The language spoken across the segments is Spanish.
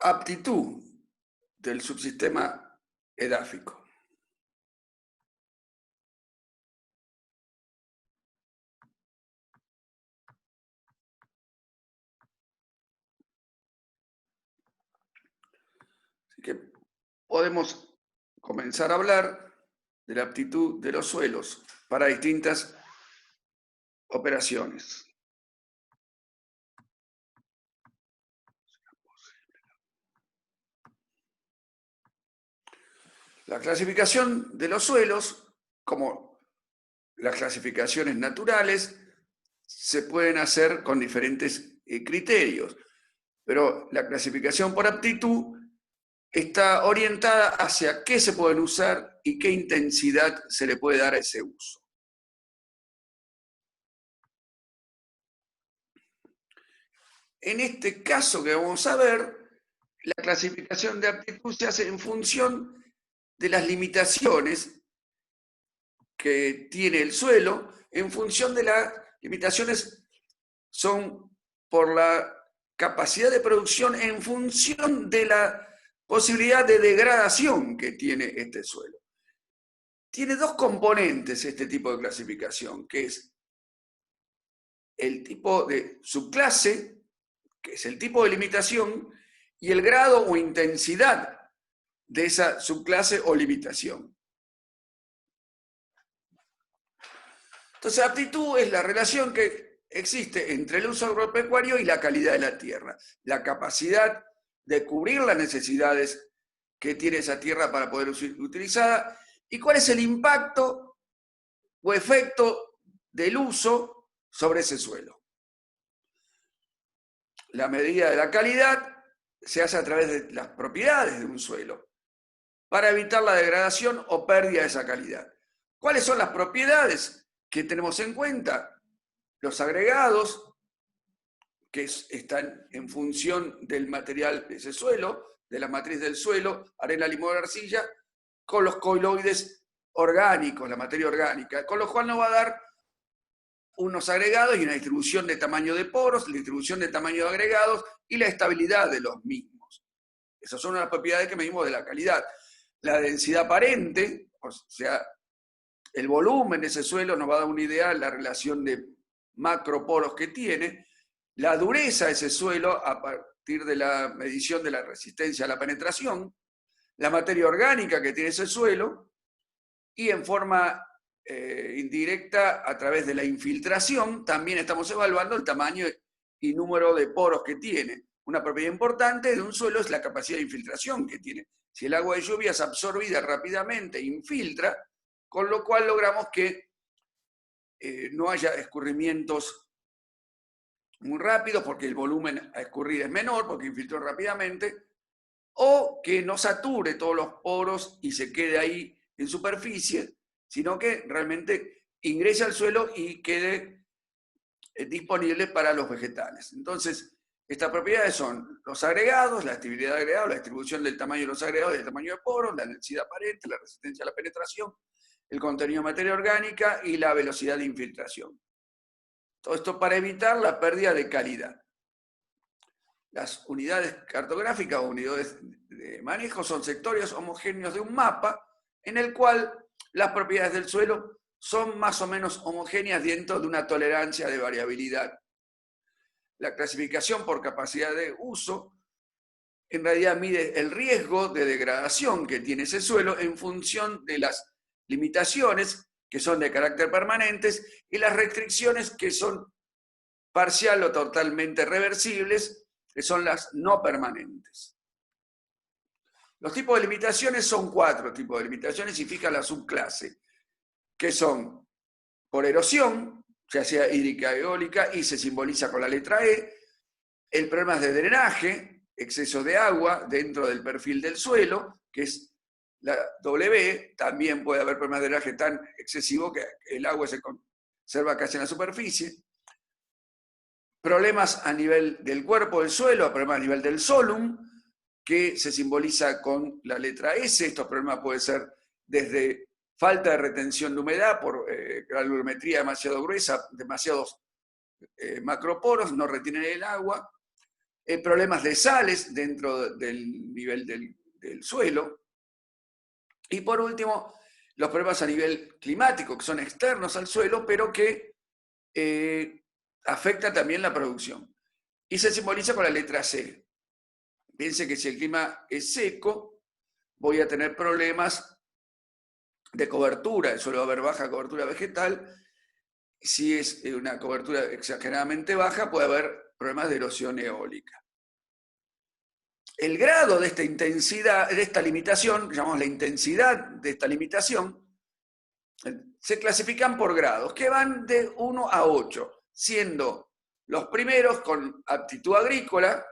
aptitud del subsistema edáfico. Así que podemos comenzar a hablar de la aptitud de los suelos para distintas operaciones. La clasificación de los suelos, como las clasificaciones naturales, se pueden hacer con diferentes criterios, pero la clasificación por aptitud está orientada hacia qué se pueden usar y qué intensidad se le puede dar a ese uso. En este caso que vamos a ver, la clasificación de aptitud se hace en función de las limitaciones que tiene el suelo, en función de las limitaciones son por la capacidad de producción en función de la posibilidad de degradación que tiene este suelo. Tiene dos componentes este tipo de clasificación, que es el tipo de subclase, que es el tipo de limitación, y el grado o intensidad de esa subclase o limitación. Entonces, aptitud es la relación que existe entre el uso agropecuario y la calidad de la tierra, la capacidad de cubrir las necesidades que tiene esa tierra para poder ser utilizada y cuál es el impacto o efecto del uso sobre ese suelo. La medida de la calidad se hace a través de las propiedades de un suelo para evitar la degradación o pérdida de esa calidad. ¿Cuáles son las propiedades que tenemos en cuenta? Los agregados, que están en función del material de ese suelo, de la matriz del suelo, arena, limón, arcilla, con los coiloides orgánicos, la materia orgánica, con lo cual nos va a dar unos agregados y una distribución de tamaño de poros, la distribución de tamaño de agregados y la estabilidad de los mismos. Esas son las propiedades que medimos de la calidad. La densidad aparente, o sea, el volumen de ese suelo nos va a dar una idea de la relación de macroporos que tiene, la dureza de ese suelo a partir de la medición de la resistencia a la penetración, la materia orgánica que tiene ese suelo, y en forma indirecta, a través de la infiltración, también estamos evaluando el tamaño y número de poros que tiene. Una propiedad importante de un suelo es la capacidad de infiltración que tiene. Si el agua de lluvia es absorbida rápidamente, infiltra, con lo cual logramos que no haya escurrimientos muy rápidos, porque el volumen a escurrir es menor, porque infiltró rápidamente, o que no sature todos los poros y se quede ahí en superficie, sino que realmente ingrese al suelo y quede disponible para los vegetales. Entonces, estas propiedades son los agregados, la estabilidad de agregados, la distribución del tamaño de los agregados y del tamaño de poros, la densidad aparente, la resistencia a la penetración, el contenido de materia orgánica y la velocidad de infiltración. Todo esto para evitar la pérdida de calidad. Las unidades cartográficas o unidades de manejo son sectores homogéneos de un mapa en el cual las propiedades del suelo son más o menos homogéneas dentro de una tolerancia de variabilidad. La clasificación por capacidad de uso en realidad mide el riesgo de degradación que tiene ese suelo en función de las limitaciones que son de carácter permanentes y las restricciones que son parcial o totalmente reversibles, que son las no permanentes. Los tipos de limitaciones son 4 tipos de limitaciones y fija la subclase, que son por erosión, ya sea hídrica, eólica, y se simboliza con la letra E, el problema es de drenaje, exceso de agua dentro del perfil del suelo, que es la W, también puede haber problemas de drenaje tan excesivo que el agua se conserva casi en la superficie. Problemas a nivel del cuerpo del suelo, problemas a nivel del solum, que se simboliza con la letra S. Estos problemas pueden ser desde falta de retención de humedad por granulometría demasiado gruesa, demasiados macroporos, no retienen el agua, problemas de sales dentro del nivel del suelo, y por último, los problemas a nivel climático, que son externos al suelo, pero que afecta también la producción. Y se simboliza con la letra C. Piense que si el clima es seco, voy a tener problemas de cobertura, el suelo va a haber baja cobertura vegetal. Si es una cobertura exageradamente baja, puede haber problemas de erosión eólica. El grado de esta intensidad, de esta limitación, llamamos la intensidad de esta limitación, se clasifican por grados, que van de 1 a 8, siendo los primeros con aptitud agrícola,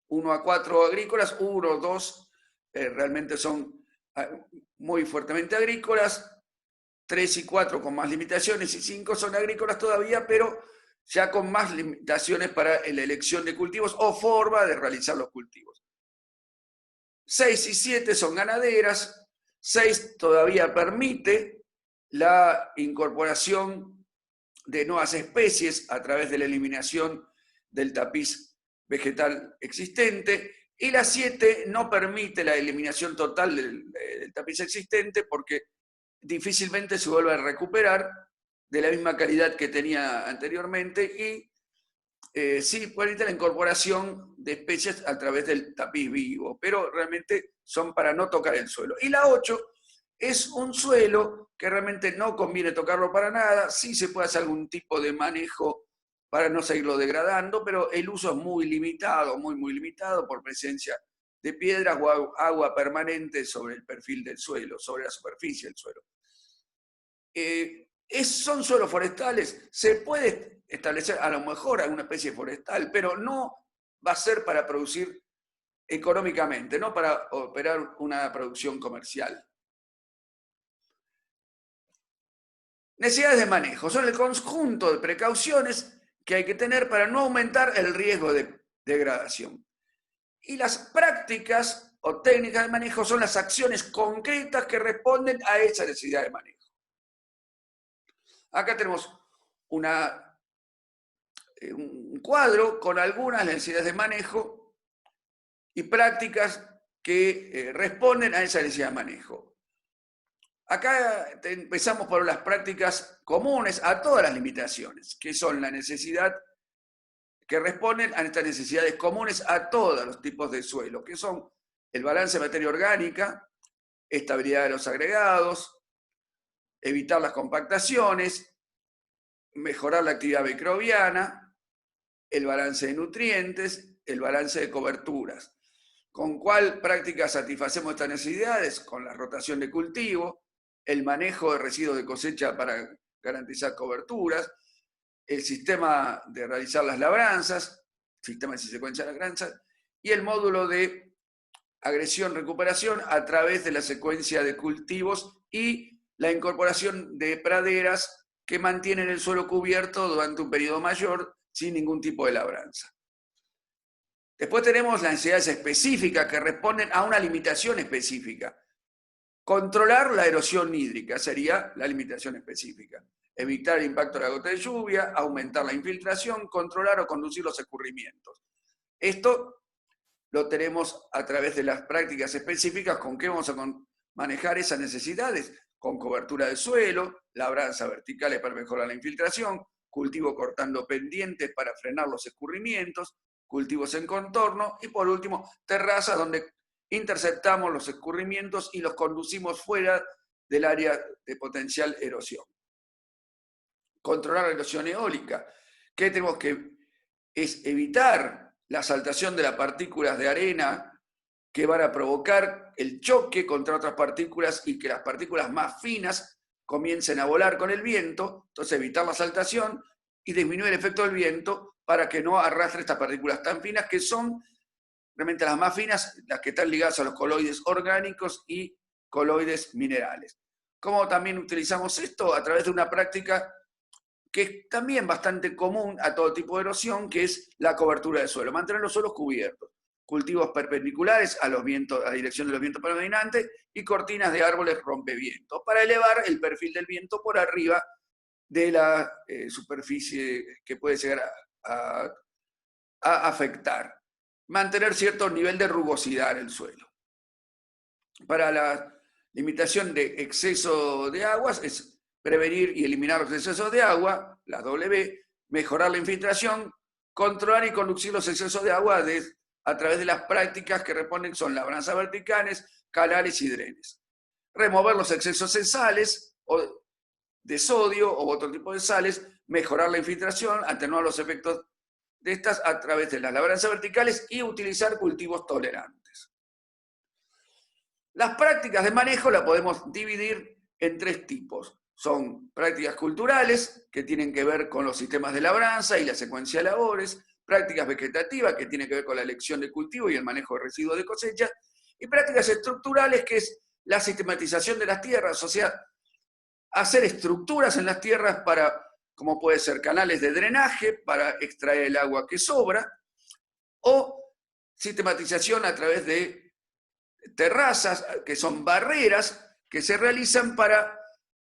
1 a 4 agrícolas, 1, 2 realmente son muy fuertemente agrícolas, 3 y 4 con más limitaciones y 5 son agrícolas todavía, pero ya con más limitaciones para la elección de cultivos o forma de realizar los cultivos. 6 y 7 son ganaderas, 6 todavía permite la incorporación de nuevas especies a través de la eliminación del tapiz vegetal existente, y la 7 no permite la eliminación total del tapiz existente porque difícilmente se vuelve a recuperar de la misma calidad que tenía anteriormente, y sí permite la incorporación de especies a través del tapiz vivo, pero realmente son para no tocar el suelo. Y la 8 es un suelo que realmente no conviene tocarlo para nada, sí se puede hacer algún tipo de manejo para no seguirlo degradando, pero el uso es muy limitado, muy limitado por presencia de piedras o agua permanente sobre el perfil del suelo, sobre la superficie del suelo. Son suelos forestales, se puede establecer a lo mejor alguna especie forestal, pero no va a ser para producir económicamente, no para operar una producción comercial. Necesidades de manejo son el conjunto de precauciones que hay que tener para no aumentar el riesgo de degradación. Y las prácticas o técnicas de manejo son las acciones concretas que responden a esa necesidad de manejo. Acá tenemos un cuadro con algunas necesidades de manejo y prácticas que responden a esa necesidad de manejo. Acá empezamos por las prácticas comunes a todas las limitaciones, que son la necesidad, que responden a estas necesidades comunes a todos los tipos de suelo, que son el balance de materia orgánica, estabilidad de los agregados, evitar las compactaciones, mejorar la actividad microbiana, el balance de nutrientes, el balance de coberturas. ¿Con cuál práctica satisfacemos estas necesidades? Con la rotación de cultivo, el manejo de residuos de cosecha para garantizar coberturas, el sistema de realizar las labranzas, sistema de secuencia de labranzas, y el módulo de agresión-recuperación a través de la secuencia de cultivos y la incorporación de praderas que mantienen el suelo cubierto durante un periodo mayor sin ningún tipo de labranza. Después tenemos las necesidades específicas que responden a una limitación específica. Controlar la erosión hídrica sería la limitación específica. Evitar el impacto de la gota de lluvia, aumentar la infiltración, controlar o conducir los escurrimientos. Esto lo tenemos a través de las prácticas específicas con que vamos a manejar esas necesidades, con cobertura de suelo, labranza verticales para mejorar la infiltración, cultivo cortando pendientes para frenar los escurrimientos, cultivos en contorno y por último terrazas donde interceptamos los escurrimientos y los conducimos fuera del área de potencial erosión. Controlar la erosión eólica. ¿Qué tenemos que? Es evitar la saltación de las partículas de arena que van a provocar el choque contra otras partículas y que las partículas más finas comiencen a volar con el viento, entonces evitar la saltación y disminuir el efecto del viento para que no arrastre estas partículas tan finas, que son realmente las más finas, las que están ligadas a los coloides orgánicos y coloides minerales. ¿Cómo también utilizamos esto? A través de una práctica que es también bastante común a todo tipo de erosión, que es la cobertura del suelo, mantener los suelos cubiertos. Cultivos perpendiculares a los vientos, a la dirección de los vientos predominantes, y cortinas de árboles rompevientos, para elevar el perfil del viento por arriba de la superficie que puede llegar a a afectar. Mantener cierto nivel de rugosidad en el suelo. Para la limitación de exceso de aguas es prevenir y eliminar los excesos de agua, la W, mejorar la infiltración, controlar y conducir los excesos de agua a través de las prácticas que responden son labranzas verticales, canales y drenes. Remover los excesos de sales o de sodio o otro tipo de sales, mejorar la infiltración, atenuar los efectos de estas a través de las labranzas verticales y utilizar cultivos tolerantes. Las prácticas de manejo las podemos dividir en 3 tipos. Son prácticas culturales, que tienen que ver con los sistemas de labranza y la secuencia de labores, prácticas vegetativas, que tienen que ver con la elección de cultivo y el manejo de residuos de cosecha, y prácticas estructurales, que es la sistematización de las tierras, o sea, hacer estructuras en las tierras para, como puede ser, canales de drenaje para extraer el agua que sobra, o sistematización a través de terrazas, que son barreras que se realizan para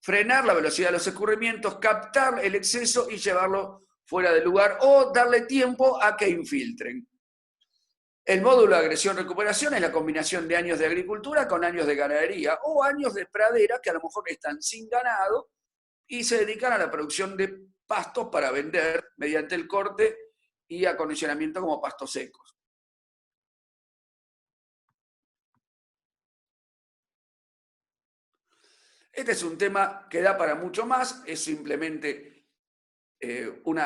frenar la velocidad de los escurrimientos, captar el exceso y llevarlo fuera del lugar, o darle tiempo a que infiltren. El módulo de agresión-recuperación es la combinación de años de agricultura con años de ganadería o años de pradera que a lo mejor están sin ganado y se dedican a la producción de pastos para vender mediante el corte y acondicionamiento como pastos secos. Este es un tema que da para mucho más, es simplemente un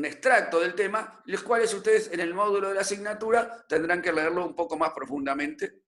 extracto del tema, los cuales ustedes en el módulo de la asignatura tendrán que leerlo un poco más profundamente